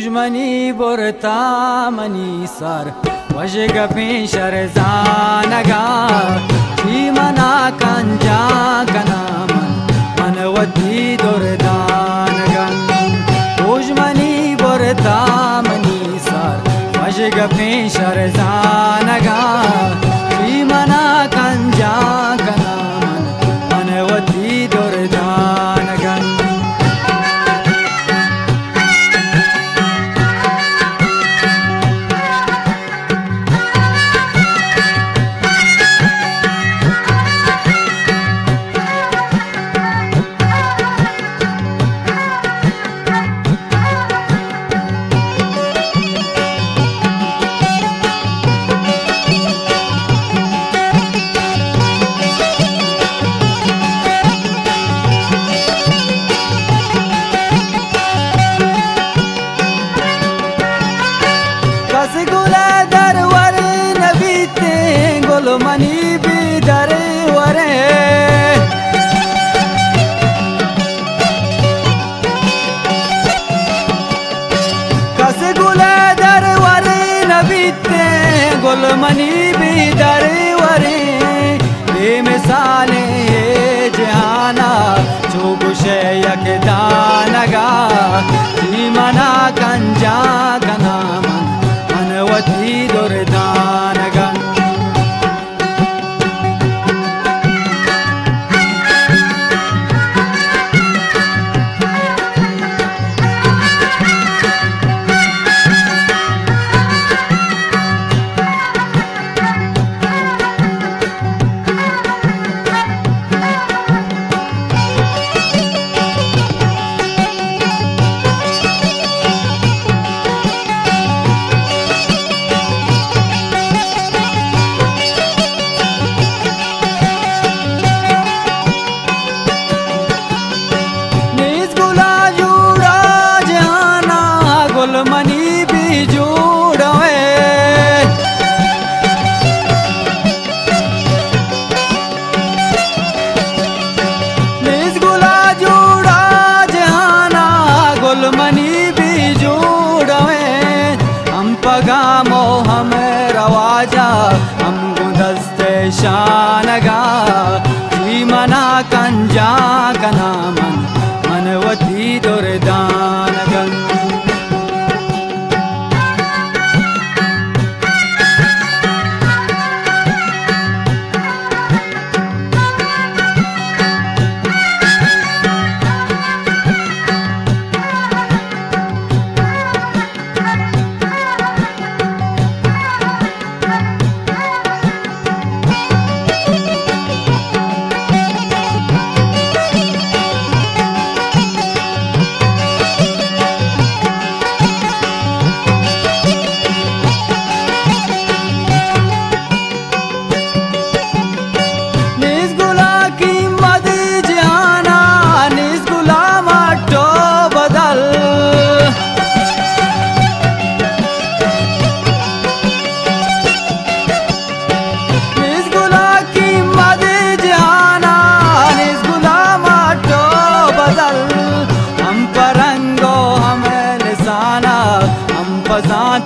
Ujmani borta mani sar wajga pinshar zanaga Chimana kanja kanaman manawati dordanaga Ujmani borta mani sar wajga pinshar zanaga Chimana kanja kanaman manawati dordanaga Mani bidare ware Kase gula dar ware nabite gol mani bidare ware bemisale jahana chobushe yak danaga jimana kanja kanaman manawati dordanaga money भी जोड़वे निज गुला जोड़ा जहाना गुल money भी जोड़वे हम पगामो हम रवाजा हम गुदस्ते शानगा जी मना कंजा कनामन मनवती दुर्दानगन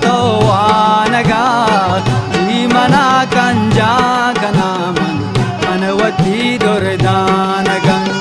तो आनगा जी मना कंजा कनामन मनवती दुर्दानगन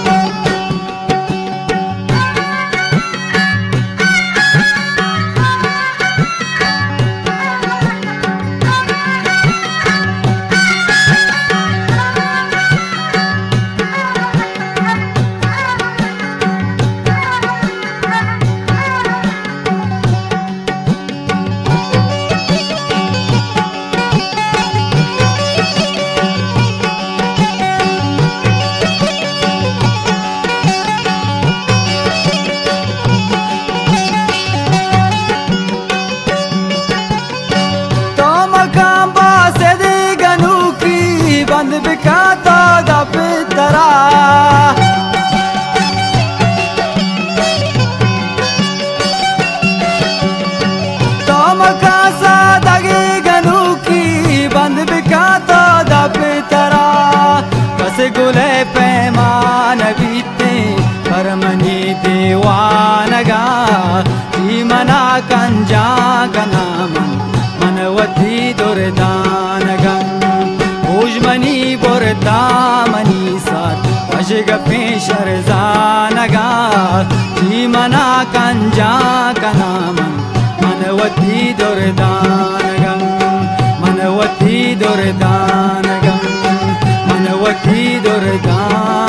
बंद बिकाता दब तरा तो मकासा दगे गनू की बंद बिकाता दब तरा बस गुले पैमान बीते परमनी दीवानगा जी मना कंजा कनामन मनवती दुर्दानगं भुजमनी बोरता मनी सात अशग पेशर जानगा जीमना कंजा कनामन मनवती दुर्दानगं मनवती दुर्दानगं मनवती दुर्दान